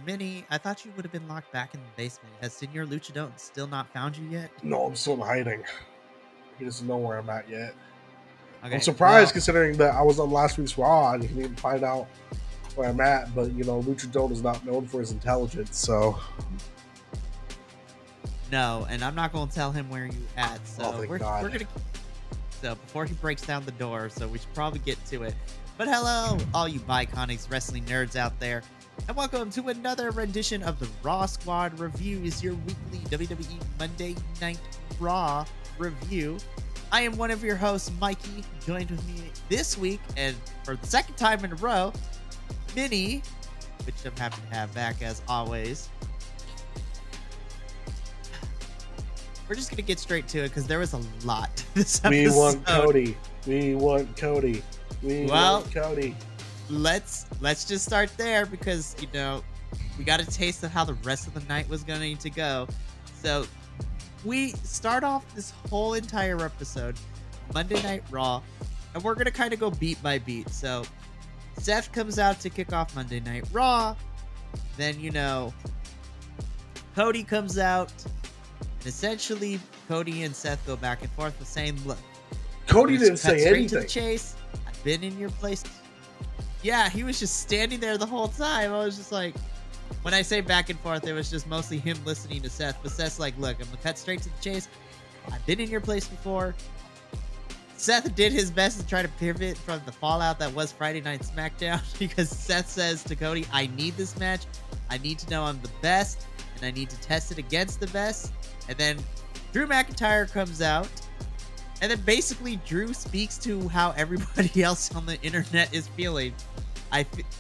Minnie, I thought you would have been locked back in the basement. Has Senor Luchadon still not found you yet? No, I'm still hiding. He doesn't know where I'm at yet. Okay, I'm surprised considering that I was on last week's Raw and he didn't even find out where I'm at. But, you know, Luchadon is not known for his intelligence, so... No, and I'm not going to tell him where you at. So we're gonna. So before he breaks down the door, so we should probably get to it. But hello, all you Bi-Conics wrestling nerds out there, and welcome to another rendition of the Raw Squad Reviews, your weekly WWE Monday Night Raw review. I am one of your hosts, Mikey. Joined with me this week, and for the second time in a row, Minnie, which I'm happy to have back as always. We're just going to get straight to it because there was a lot this episode. We want Cody. We want Cody. We want Cody. Let's just start there because, you know, we got a taste of how the rest of the night was going to go. So we start off this whole entire episode, Monday Night Raw, and we're going to kind of go beat by beat. So Seth comes out to kick off Monday Night Raw. Then, you know, Cody comes out. Essentially, Cody and Seth go back and forth with saying, look, Cody didn't say anything. To the chase. I've been in your place. Yeah, he was just standing there the whole time. I was just like, when I say back and forth, it was just mostly him listening to Seth. But Seth's like, look, I'm going to cut straight to the chase. I've been in your place before. Seth did his best to try to pivot from the fallout that was Friday Night SmackDown because Seth says to Cody, I need this match. I need to know I'm the best, and I need to test it against the best. And then Drew McIntyre comes out, and then basically Drew speaks to how everybody else on the internet is feeling.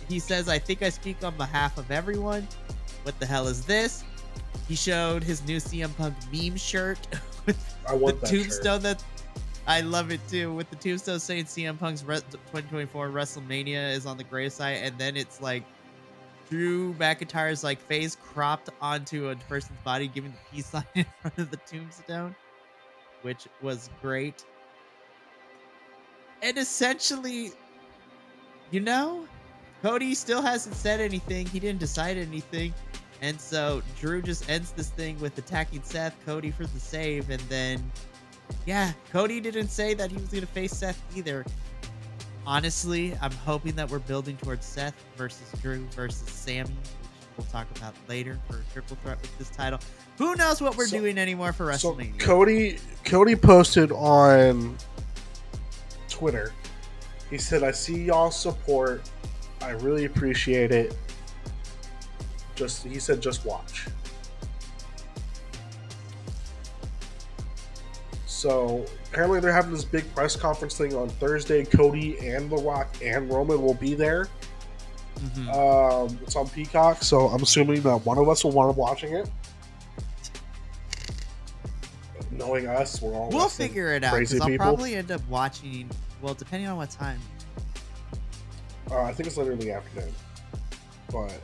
He says, I think I speak on behalf of everyone. What the hell is this? He showed his new CM Punk meme shirt with the tombstone that I love it too, with the tombstone saying CM Punk's 2024 WrestleMania is on the gray side, and then it's like Drew McIntyre's like face cropped onto a person's body, giving the peace sign in front of the tombstone, which was great. And essentially, you know, Cody still hasn't said anything. He didn't decide anything. And so Drew just ends this thing with attacking Seth, Cody for the save. And then, yeah, Cody didn't say that he was going to face Seth either. Honestly, I'm hoping that we're building towards Seth versus Drew versus Sami, which we'll talk about later for a triple threat with this title. Who knows what we're doing anymore for WrestleMania? So Cody posted on Twitter. He said, I see y'all's support. I really appreciate it. He said, just watch. So apparently they're having this big press conference thing on Thursday. Cody and The Rock and Roman will be there. Mm-hmm. It's on Peacock, so I'm assuming that one of us will want to watching it. Knowing us, we'll figure it out. Because I'll probably end up watching. Well, depending on what time. I think it's later in the afternoon. But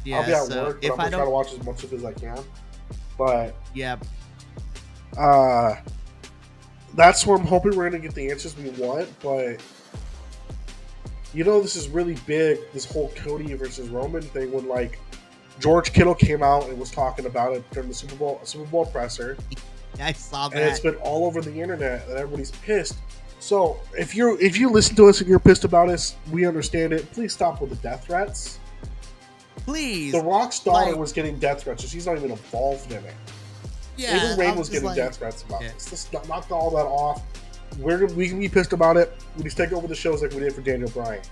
yeah, I'll be at work. But I'm gonna try to watch as much of it as I can. But yeah. That's where I'm hoping we're going to get the answers we want, but you know, this is really big, this whole Cody versus Roman thing, when like George Kittle came out and was talking about it during the Super Bowl presser. I saw that. And it's been all over the internet and everybody's pissed. So if you listen to us and you're pissed about us, we understand it. Please stop with the death threats. Please. The Rock's daughter was getting death threats, so she's not even involved in it. Yeah, even Rain was getting death threats about this. Let's knock all that off. We can be pissed about it. We just take over the shows like we did for Daniel Bryan.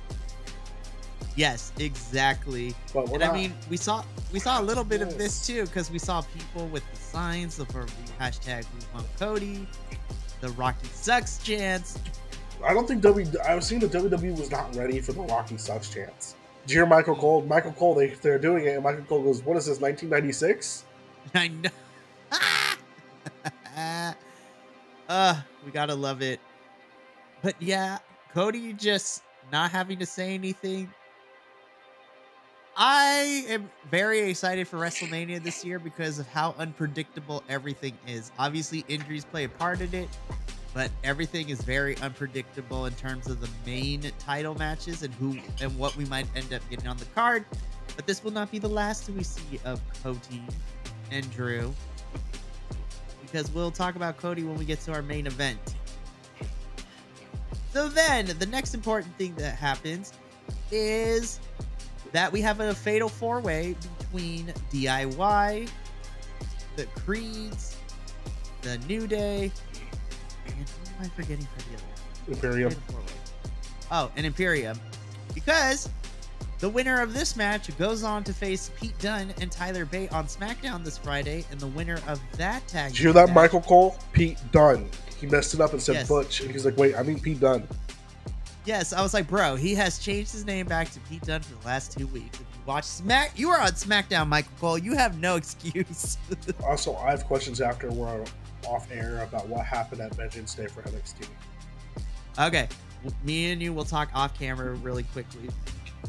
Yes, exactly. But I mean, we saw a little bit of this too, because we saw people with the signs of hashtag we want Cody, the Rocky Sucks chants. I don't think I was seeing the WWE was not ready for the Rocky Sucks chants. Did you hear Michael Cole? Michael Cole, they're doing it, and Michael Cole goes, "What is this, 1996?" I know. We gotta love it. But yeah, Cody just not having to say anything. I am very excited for WrestleMania this year because of how unpredictable everything is. Obviously, injuries play a part in it, but everything is very unpredictable in terms of the main title matches and who and what we might end up getting on the card. But this will not be the last we see of Cody and Drew, because we'll talk about Cody when we get to our main event. So then, the next important thing that happens is that we have a fatal 4-way between DIY, the Creeds, the New Day, and who am I forgetting for the other one? Imperium. Oh, and Imperium. Because the winner of this match goes on to face Pete Dunne and Tyler Bate on SmackDown this Friday, and the winner of that tag. Did you hear that, match, Michael Cole? Pete Dunne. He messed it up and said yes. Butch, and he's like, wait, I mean Pete Dunne. Yes, I was like, bro, he has changed his name back to Pete Dunne for the last 2 weeks. If you watch you are on SmackDown, Michael Cole. You have no excuse. Also, I have questions after we're off air about what happened at Vengeance Day for NXT. Okay, me and you will talk off camera really quickly.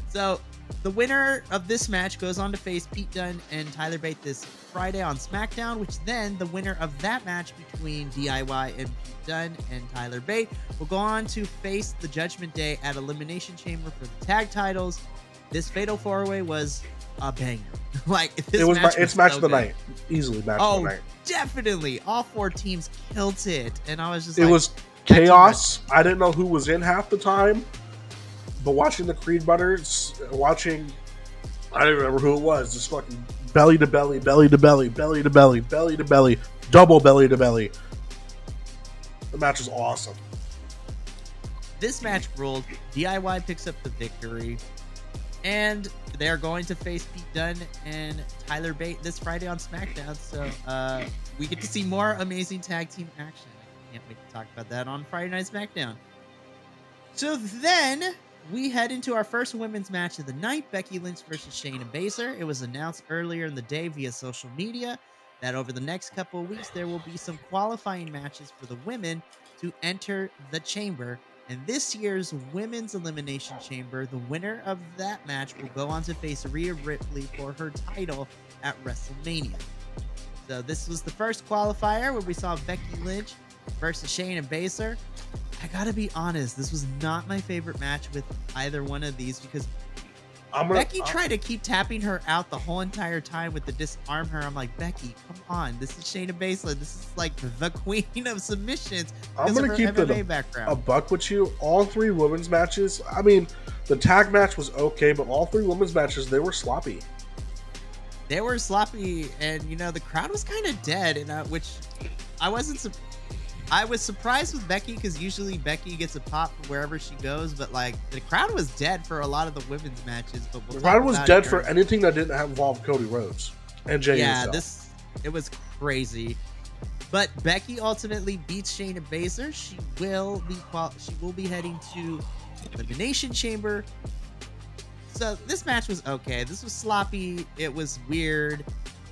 So, the winner of this match goes on to face Pete Dunne and Tyler Bate this Friday on SmackDown, which then the winner of that match between DIY and Pete Dunne and Tyler Bate will go on to face the Judgment Day at Elimination Chamber for the tag titles. This fatal 4-way was a banger. Like, this it's match of the night. Easily match of the night. Definitely. All 4 teams killed it. And I was just it was chaos. I didn't know who was in half the time. But watching the Creed Brothers, I don't remember who it was, just fucking belly to belly, belly to belly, belly to belly, belly to belly, double belly to belly. The match was awesome. This match ruled. DIY picks up the victory. And they're going to face Pete Dunne and Tyler Bate this Friday on SmackDown. So we get to see more amazing tag team action. I can't wait to talk about that on Friday Night SmackDown. So then we head into our first women's match of the night, Becky Lynch versus Shayna Baszler. It was announced earlier in the day via social media that over the next couple of weeks, there will be some qualifying matches for the women to enter the chamber. And this year's Women's Elimination Chamber, the winner of that match will go on to face Rhea Ripley for her title at WrestleMania. So this was the first qualifier where we saw Becky Lynch versus Shayna Baszler. I gotta be honest, this was not my favorite match with either one of these because Becky tried to keep tapping her out the whole entire time with the disarm her. I'm like, Becky, come on. This is Shayna Baszler. This is like the queen of submissions. I'm going to keep a buck with you. All 3 women's matches, I mean, the tag match was okay, but all 3 women's matches, they were sloppy. They were sloppy, and, you know, the crowd was kind of dead, and which I wasn't I was surprised with Becky because usually Becky gets a pop wherever she goes, but like the crowd was dead for a lot of the women's matches. But the crowd was dead for anything that didn't involve Cody Rhodes and Jay. Yeah, it was crazy. But Becky ultimately beats Shayna Baszler. She will be heading to Elimination Chamber. So this match was okay. This was sloppy. It was weird.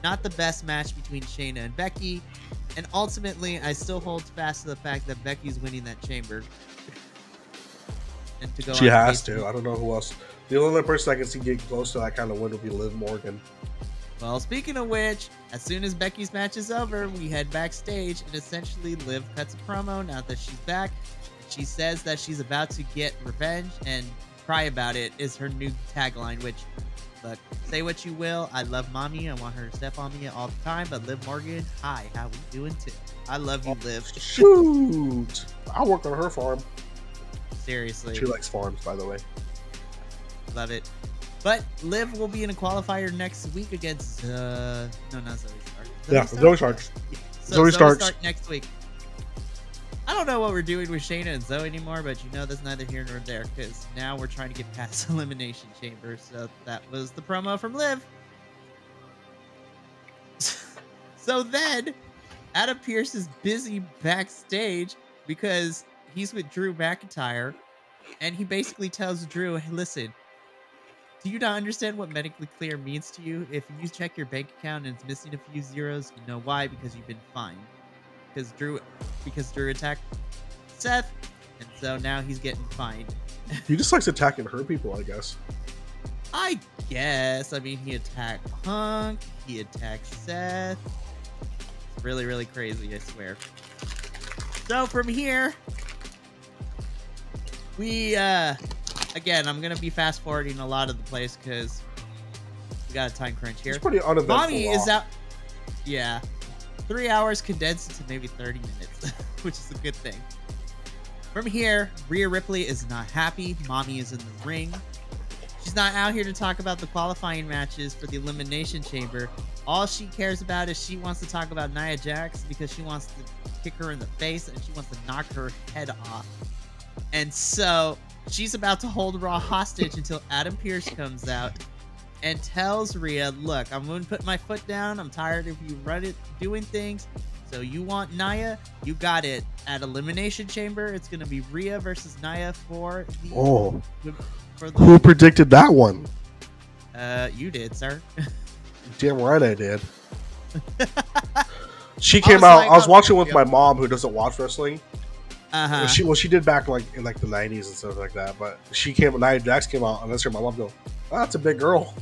Not the best match between Shayna and Becky. And ultimately, I still hold fast to the fact that Becky's winning that chamber. And to go she has to. I don't know who else. The only other person I can see getting close to that kind of win would be Liv Morgan. Well, speaking of which, as soon as Becky's match is over, we head backstage, and essentially Liv cuts a promo now that she's back. She says that she's about to get revenge, and cry about it is her new tagline, which... Look, say what you will. I love mommy. I want her to step on me all the time. But Liv Morgan, hi, how we doing too? I love you, Liv. Shoot, I work on her farm. Seriously, she likes farms, by the way. Love it. But Liv will be in a qualifier next week against not Zoe Stark. Zoe Stark. Zoe Stark next week. I don't know what we're doing with Shayna and Zoe anymore, but you know that's neither here nor there because now we're trying to get past Elimination Chamber. So that was the promo from Liv. So then, Adam Pearce is busy backstage because he's with Drew McIntyre, and he basically tells Drew, hey, listen, do you not understand what medically clear means to you? If you check your bank account and it's missing a few zeros, you know why? Because you've been fined. Because Drew attacked Seth, and so now he's getting fined. He just likes attacking her people, I guess. I guess. I mean, he attacked Punk. He attacked Seth. It's really, really crazy, I swear. So from here, we, again, I'm going to be fast forwarding a lot of the place because We got a time crunch here. It's pretty uneventful. Mommy is out. Yeah. 3 hours condensed into maybe 30 minutes, which is a good thing. From here, Rhea Ripley is not happy. Mommy is in the ring. She's not out here to talk about the qualifying matches for the Elimination Chamber. All she cares about is she wants to talk about Nia Jax because she wants to kick her in the face and she wants to knock her head off. And so she's about to hold Raw hostage until Adam Pearce comes out and tells Rhea, look, I'm going to put my foot down. I'm tired of you doing things. So you want Nia? You got it. At Elimination Chamber, it's going to be Rhea versus Nia for the... Who predicted that one? You did, sir. Damn right I did. She came out. I was watching with my mom, who doesn't watch wrestling. She did back in the 90s and stuff like that. But Nia Jax came out, and that's where my mom go, oh, that's a big girl.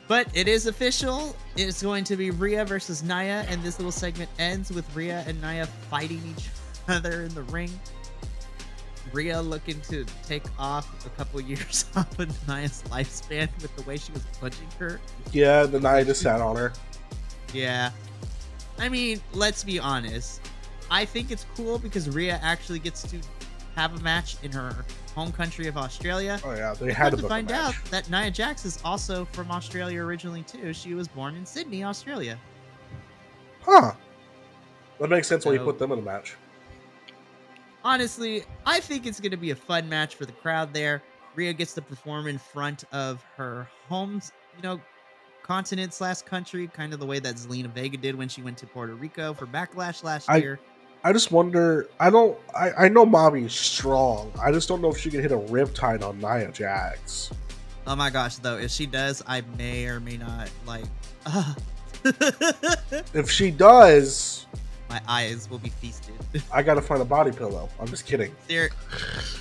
But it is official. It's going to be Rhea versus Nia, and this little segment ends with Rhea and Nia fighting each other in the ring. Rhea looking to take off a couple years off of Nia's lifespan with the way she was punching her. Yeah, the Nia just sat on her. Yeah. I mean, let's be honest. I think it's cool because Rhea actually gets to have a match in her home country of Australia. Oh yeah, they had to find out that Nia Jax is also from Australia originally too. She was born in Sydney, Australia. Huh. That makes sense why you put them in a match. Honestly, I think it's going to be a fun match for the crowd there. Rhea gets to perform in front of her home's, continent / country, kind of the way that Zelina Vega did when she went to Puerto Rico for Backlash last year. I just wonder, I know Mommy's strong. I just don't know if she can hit a riptide on Nia Jax. Oh my gosh, though, if she does, I may or may not, If she does... my eyes will be feasted. I gotta find a body pillow. I'm just kidding.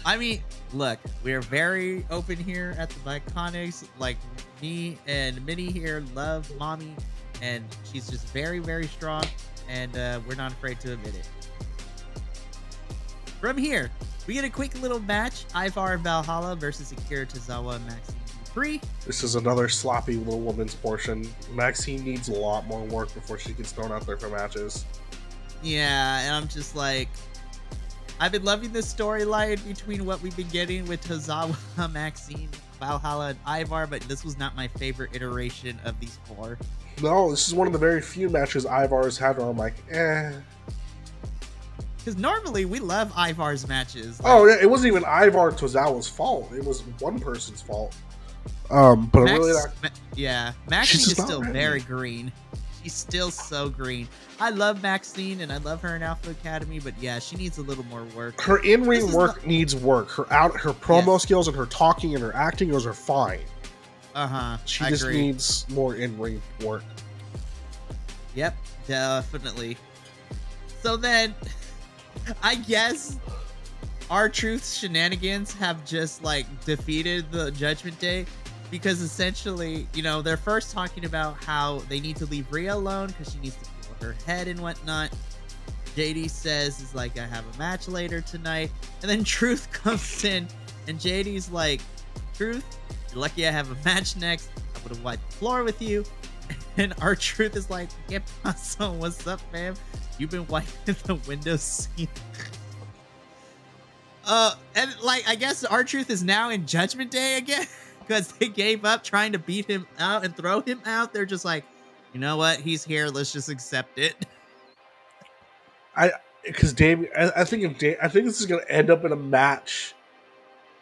I mean, look, we're very open here at the Bi-Conics. Like, me and Minnie here love Mommy, and she's just very, very strong, and we're not afraid to admit it. From here, we get a quick little match. Ivar Valhalla versus Akira Tozawa and Maxine Dupree. This is another sloppy little woman's portion. Maxine needs a lot more work before she gets thrown out there for matches. Yeah, and I'm just like, I've been loving this storyline between what we've been getting with Tozawa, Maxine, Valhalla, and Ivar, but this was not my favorite iteration of these four. No, this is one of the very few matches Ivar's had where I'm like, eh. Because normally we love Ivar's matches. Oh, yeah, it wasn't even Ivar Tozawa's fault. It was one person's fault. But I really like... Yeah, Maxine is still very green. She's still so green. I love Maxine and I love her in Alpha Academy, but yeah, she needs a little more work. Her in-ring work needs work. Her promo skills and her talking and her acting, those are fine. She just needs more in-ring work. Yep, definitely. So then, I guess R-Truth's shenanigans have just defeated the Judgment Day. Because essentially, they're first talking about how they need to leave Rhea alone because she needs to feel her head and whatnot. JD says, I have a match later tonight. And then Truth comes in and JD's like, Truth, you're lucky I have a match next. I would have wiped the floor with you. And R-Truth is like, "¿Qué pasó? What's up, fam? You've been wiping the window seat." And I guess R-Truth is now in Judgment Day again. Because they gave up trying to beat him out and throw him out. They're just like, you know what? He's here. Let's just accept it. I think this is gonna end up in a match.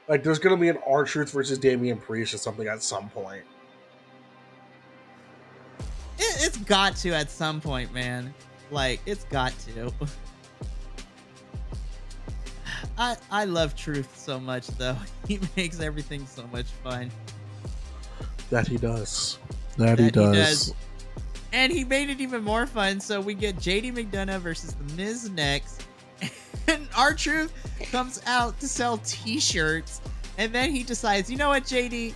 There's gonna be an R-Truth versus Damian Priest or something at some point. It's got to at some point, man. It's got to. I love Truth so much, though. He makes everything so much fun. That he does. That he does. And he made it even more fun. So we get JD McDonough versus The Miz next. And R-Truth comes out to sell t-shirts. And then he decides, you know what, JD?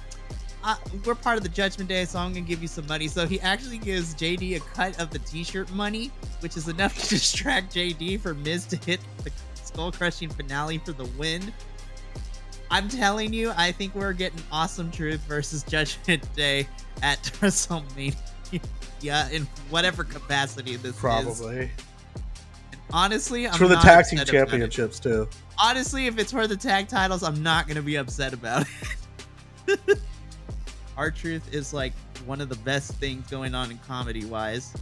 We're part of the Judgment Day, so I'm going to give you some money. So he actually gives JD a cut of the t-shirt money, which is enough to distract JD for Miz to hit the skull-crushing finale for the win. I'm telling you, I think we're getting Awesome Truth versus Judgment Day at WrestleMania. Yeah, in whatever capacity this is. Probably. And honestly, I'm for the not tag team upset about championships too. Honestly, if it's for the tag titles, I'm not gonna be upset about it. R-Truth is like one of the best things going on in comedy wise.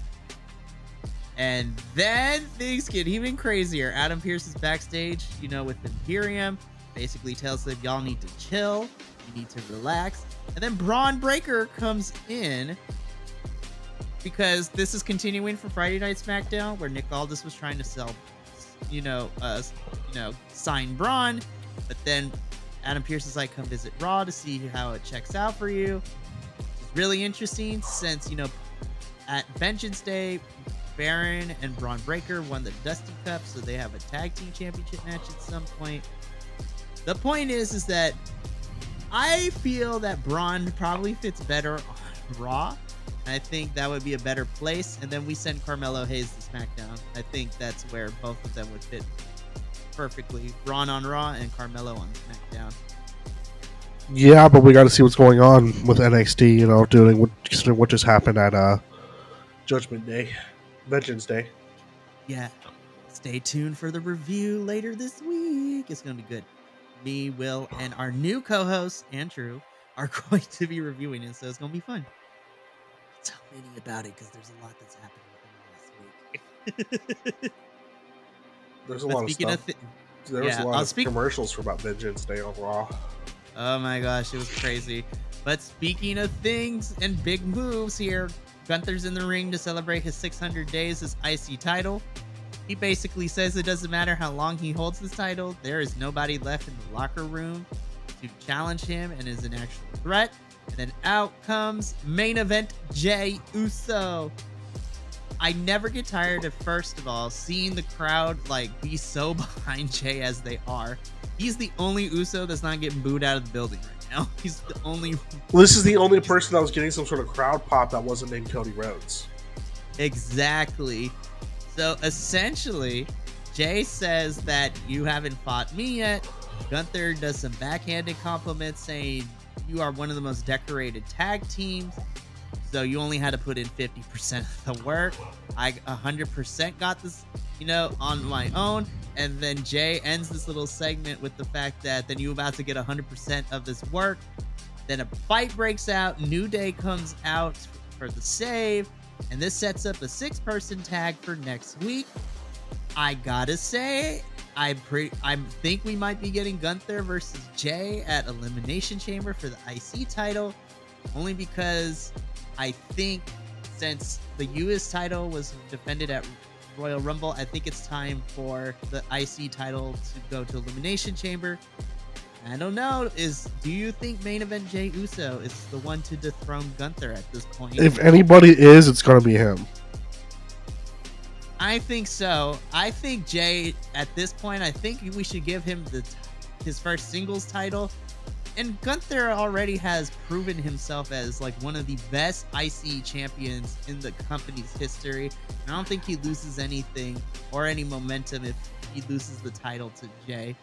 And then things get even crazier. Adam Pearce is backstage, you know, with Imperium. Basically tells them y'all need to chill. You need to relax. And then Braun Breaker comes in because this is continuing from Friday Night SmackDown, where Nick Aldis was trying to sell, sign Braun. But then Adam Pearce is like, come visit Raw to see how it checks out for you. It's really interesting since, you know, at Vengeance Day, Baron and Braun Breaker won the Dusty Cup, so they have a tag team championship match at some point. The point is that I feel that Braun probably fits better on Raw. And I think that would be a better place. And then we send Carmelo Hayes to SmackDown. I think that's where both of them would fit perfectly. Braun on Raw and Carmelo on SmackDown. Yeah, but we got to see what's going on with NXT. You know, doing what just happened at Judgment Day. Vengeance Day. Yeah. Stay tuned for the review later this week. It's going to be good. Me, Will, and our new co-host, Andrew, are going to be reviewing it, so it's going to be fun. Tell me about it, because there's a lot that's happened within the last week. There's a lot of stuff. There was a lot of commercials for about Vengeance Day on Raw. Oh my gosh, it was crazy. But speaking of things and big moves here, Gunther's in the ring to celebrate his 600 days as IC title. He basically says it doesn't matter how long he holds this title, there is nobody left in the locker room to challenge him and is an actual threat. And then out comes main event Jey Uso. I never get tired of, first of all, seeing the crowd like be so behind Jey as they are. He's the only Uso that's not getting booed out of the building right now. He's the only... Well, this is the only person that was getting some sort of crowd pop that wasn't named Cody Rhodes. Exactly. So essentially, Jey says that you haven't fought me yet. Gunther does some backhanded compliments saying you are one of the most decorated tag teams. So you only had to put in 50% of the work. I 100% got this, you know, on my own. And then Jey ends this little segment with the fact that then you're about to get 100% of this work. Then a fight breaks out. New Day comes out for the save. And this sets up a 6-person tag for next week. I gotta say, I think we might be getting Gunther versus Jey at Elimination Chamber for the IC title. Only because I think since the US title was defended at Royal Rumble, I think it's time for the IC title to go to Elimination Chamber. I don't know. Do you think main event Jey Uso is the one to dethrone Gunther at this point? If anybody is, it's going to be him. I think so. I think Jey, at this point, I think we should give him his first singles title. And Gunther already has proven himself as like one of the best IC champions in the company's history. And I don't think he loses anything or any momentum if he loses the title to Jey.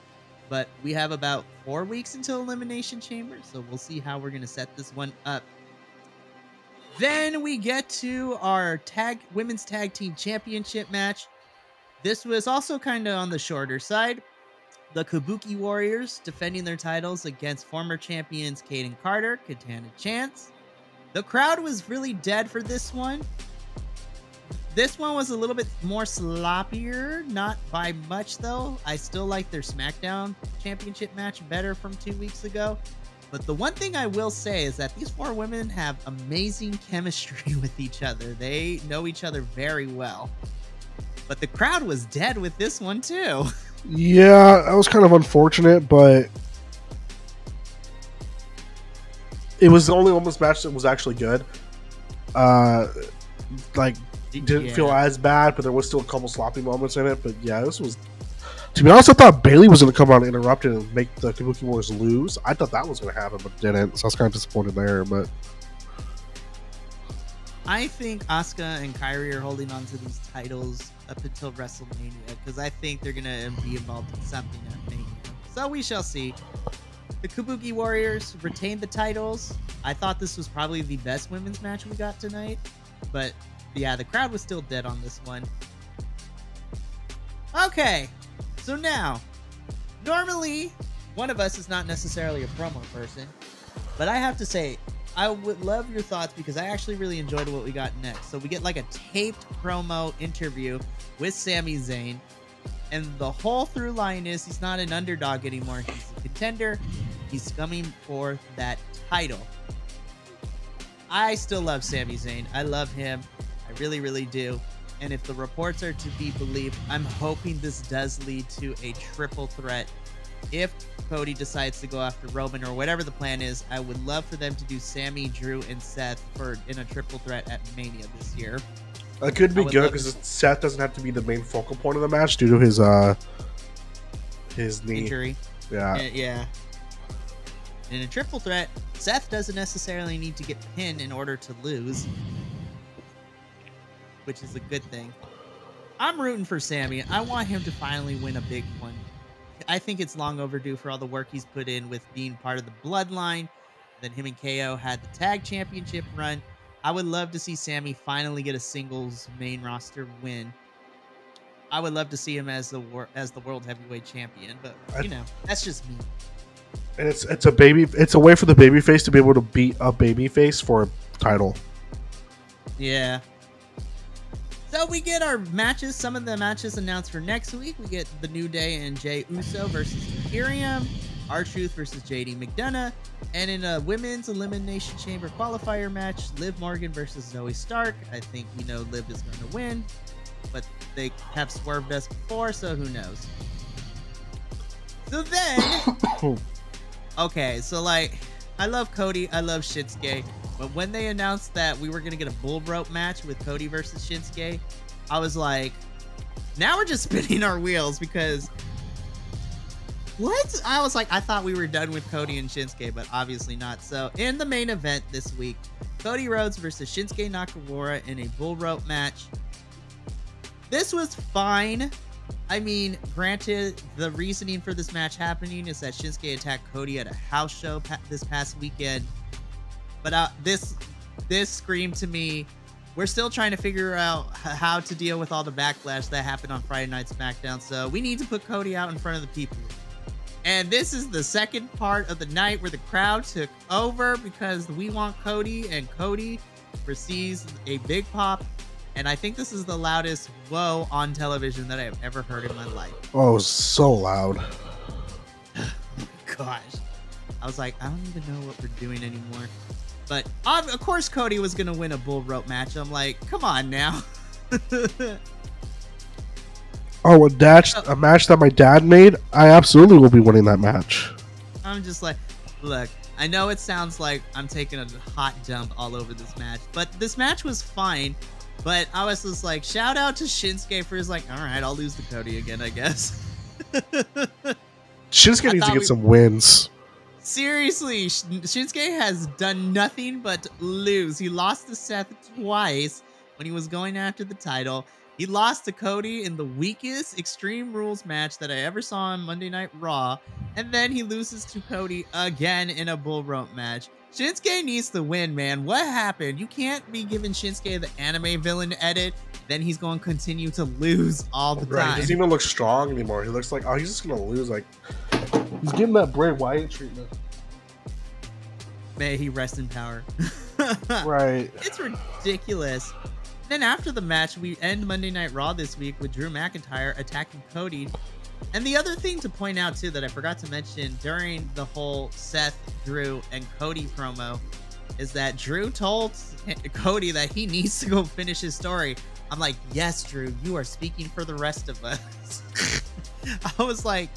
But we have about 4 weeks until Elimination Chamber, so we'll see how we're going to set this one up. Then we get to our women's tag team championship match. This was also kind of on the shorter side. The Kabuki Warriors defending their titles against former champions Kaden Carter, Katana Chance. The crowd was really dead for this one. This one was a little bit more sloppier, not by much though. I still like their SmackDown championship match better from 2 weeks ago. But the one thing I will say is that these 4 women have amazing chemistry with each other. They know each other very well. But the crowd was dead with this one too. Yeah, that was kind of unfortunate, but it was the only women's match that was actually good. Didn't feel as bad, but there was still a couple sloppy moments in it. But yeah, this was, to be honest, I thought Bayley was going to come out and interrupt it and make the Kabuki Warriors lose. I thought that was going to happen, but it didn't. So I was kind of disappointed there. But I think Asuka and Kairi are holding on to these titles up until WrestleMania because I think they're going to be involved in something at Mania. So we shall see. The Kabuki Warriors retained the titles. I thought this was probably the best women's match we got tonight. But yeah, the crowd was still dead on this one. Okay, so now, normally, one of us is not necessarily a promo person. But I have to say, I would love your thoughts because I actually really enjoyed what we got next. So we get like a taped promo interview with Sami Zayn. And the whole through line is he's not an underdog anymore. He's a contender. He's coming for that title. I still love Sami Zayn. I love him. I really, really do. And if the reports are to be believed, I'm hoping this does lead to a triple threat. If Cody decides to go after Roman or whatever the plan is, I would love for them to do Sami, Drew, and Seth in a triple threat at Mania this year. It could be good because Seth doesn't have to be the main focal point of the match due to his knee injury. Yeah. Yeah. In a triple threat, Seth doesn't necessarily need to get pinned in order to lose, which is a good thing. I'm rooting for Sami. I want him to finally win a big one. I think it's long overdue for all the work he's put in with being part of the bloodline. Then him and KO had the tag championship run. I would love to see Sami finally get a singles main roster win. I would love to see him as the world heavyweight champion, but you know, that's just me. And it's a way for the babyface to be able to beat a babyface for a title. Yeah. So we get our matches. Some of the matches announced for next week. We get The New Day and Jey Uso versus Imperium, R-Truth versus JD McDonough, and in a women's Elimination Chamber qualifier match, Liv Morgan versus Zoe Stark. I think we know Liv is going to win, but they have swerved us before, so who knows? So then, okay, so like, I love Cody, I love Shinsuke, but when they announced that we were going to get a bull rope match with Cody versus Shinsuke, I was like, now we're just spinning our wheels because what? I was like, I thought we were done with Cody and Shinsuke, but obviously not. So in the main event this week, Cody Rhodes versus Shinsuke Nakamura in a bull rope match. This was fine. I mean, granted, the reasoning for this match happening is that Shinsuke attacked Cody at a house show this past weekend. But this screamed to me, we're still trying to figure out how to deal with all the backlash that happened on Friday Night SmackDown. So we need to put Cody out in front of the people. And this is the second part of the night where the crowd took over because we want Cody, and Cody receives a big pop. And I think this is the loudest whoa on television that I've ever heard in my life. Oh, it was so loud. Oh my gosh. I was like, I don't even know what we're doing anymore. But of course Cody was going to win a bull rope match. I'm like, come on now. Oh, a match that my dad made? I absolutely will be winning that match. I'm just like, look, I know it sounds like I'm taking a hot dump all over this match, but this match was fine. But I was just like, shout out to Shinsuke for his like, all right, I'll lose to Cody again, I guess. Shinsuke needs to get some wins. Seriously, Shinsuke has done nothing but lose. He lost to Seth twice when he was going after the title. He lost to Cody in the weakest Extreme Rules match that I ever saw on Monday Night Raw. And then he loses to Cody again in a bull rope match. Shinsuke needs to win, man. What happened? You can't be giving Shinsuke the anime villain edit. Then he's going to continue to lose all the time. He doesn't even look strong anymore. He looks like, oh, he's just going to lose. Like, he's getting that Bray Wyatt treatment. May he rest in power. Right. It's ridiculous. Then after the match, we end Monday Night Raw this week with Drew McIntyre attacking Cody. And the other thing to point out, too, that I forgot to mention during the whole Seth, Drew, and Cody promo is that Drew told Cody that he needs to go finish his story. I'm like, yes, Drew, you are speaking for the rest of us. I was like,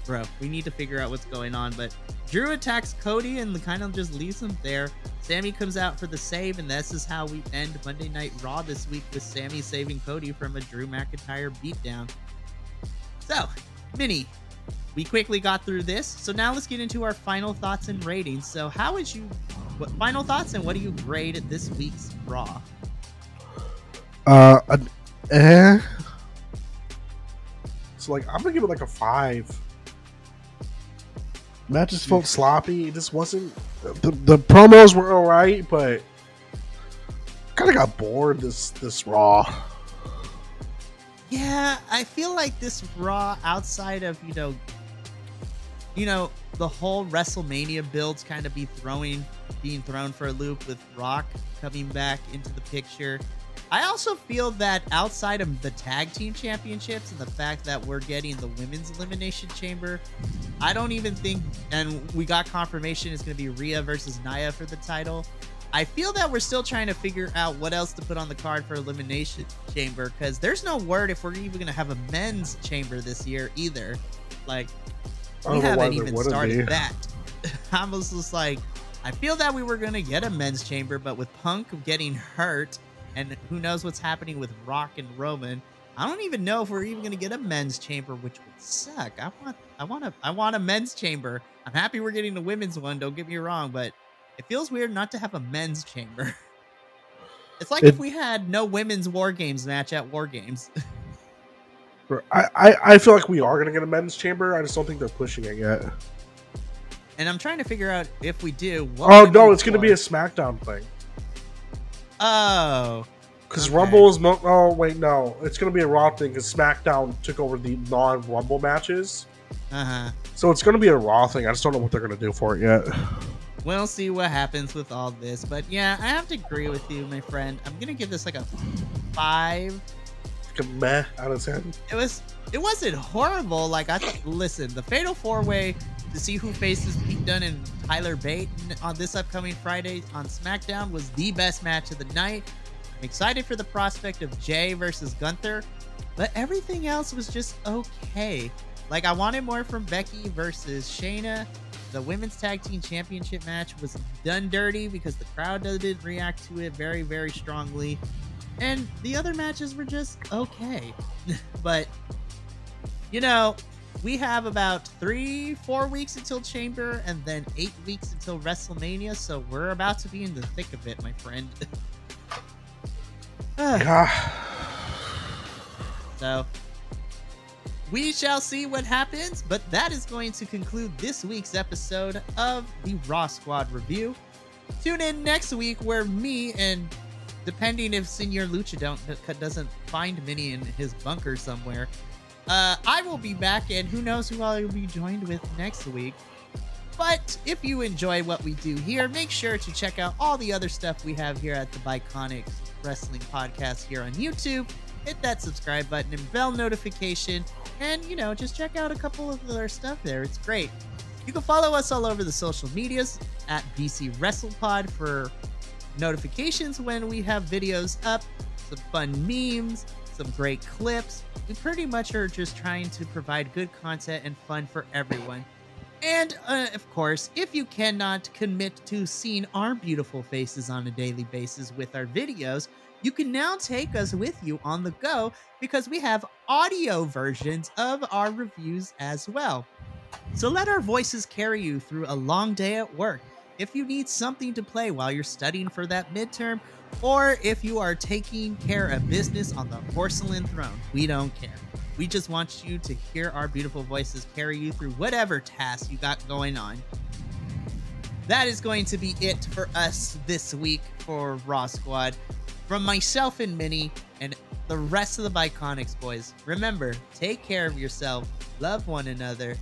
bro, we need to figure out what's going on. But Drew attacks Cody and kind of just leaves him there. Sami comes out for the save, and this is how we end Monday Night Raw this week with Sami saving Cody from a Drew McIntyre beatdown. So, Minnie, we quickly got through this. So now let's get into our final thoughts and ratings. So how would you, what final thoughts and what do you grade this week's Raw? So like, I'm gonna give it like a 5. Matches felt sloppy. It just wasn't. The promos were alright, but kind of got bored this Raw. Yeah, I feel like this Raw, outside of the whole WrestleMania builds kind of being thrown for a loop with Rock coming back into the picture. I also feel that outside of the tag team championships and the fact that we're getting the women's elimination chamber, I don't even think, and we got confirmation it's going to be Rhea versus Nia for the title. I feel that we're still trying to figure out what else to put on the card for elimination chamber, because there's no word if we're even going to have a men's chamber this year either. Like, we haven't even started that. I was just like, I feel that we were going to get a men's chamber, but with Punk getting hurt, and who knows what's happening with Rock and Roman, I don't even know if we're even going to get a men's chamber, which would suck. I want a men's chamber. I'm happy we're getting the women's one, don't get me wrong, but it feels weird not to have a men's chamber. It's like if we had no women's War Games match at War Games. I feel like we are going to get a men's chamber. I just don't think they're pushing it yet. And I'm trying to figure out if we do. Oh, no, it's going to be a SmackDown thing. Oh. Because Rumble is... Oh, wait, no. It's going to be a Raw thing because SmackDown took over the non-Rumble matches. Uh-huh. So it's going to be a Raw thing. I just don't know what they're going to do for it yet. We'll see what happens with all this. But yeah, I have to agree with you, my friend. I'm going to give this like a 5. Like a meh out of 10. It wasn't horrible. Like, listen, the Fatal 4-Way to see who faces Pete Dunne and Tyler Bate on this upcoming Friday on SmackDown was the best match of the night. I'm excited for the prospect of Jay versus Gunther, but everything else was just okay. Like, I wanted more from Becky versus Shayna. The Women's Tag Team Championship match was done dirty because the crowd didn't react to it very, very strongly. And the other matches were just okay. But, we have about 3-4 weeks until Chamber and then 8 weeks until WrestleMania. So we're about to be in the thick of it, my friend. So we shall see what happens, but that is going to conclude this week's episode of the Raw Squad review. Tune in next week where me and, depending if Senor Lucha doesn't find Minnie in his bunker somewhere, I will be back, and who knows who I will be joined with next week. But if you enjoy what we do here, make sure to check out all the other stuff we have here at the Bi-Conics Wrestling Podcast here on YouTube. Hit that subscribe button and bell notification, and, just check out a couple of our stuff there. It's great. You can follow us all over the social medias at BC WrestlePod for notifications when we have videos up, some fun memes, some great clips. We pretty much are just trying to provide good content and fun for everyone. And, of course, if you cannot commit to seeing our beautiful faces on a daily basis with our videos, you can now take us with you on the go because we have audio versions of our reviews as well. So let our voices carry you through a long day at work. If you need something to play while you're studying for that midterm, or if you are taking care of business on the porcelain throne, we don't care. We just want you to hear our beautiful voices carry you through whatever task you got going on. That is going to be it for us this week for Raw Squad. From myself and Minnie and the rest of the Bi-Conics boys, remember, take care of yourself, love one another,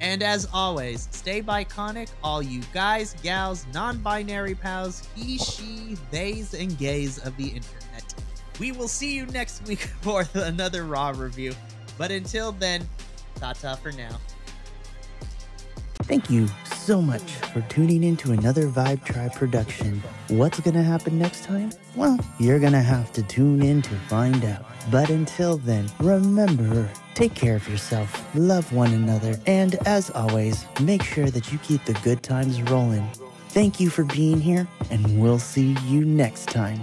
and as always, stay Bi-Conic, all you guys, gals, non-binary pals, he, she, theys, and gays of the internet. We will see you next week for another Raw review. But until then, ta-ta for now. Thank you so much for tuning in to another Vibe Tribe production. What's gonna happen next time? Well, you're gonna have to tune in to find out. But until then, remember, take care of yourself, love one another, and as always, make sure that you keep the good times rolling. Thank you for being here, and we'll see you next time.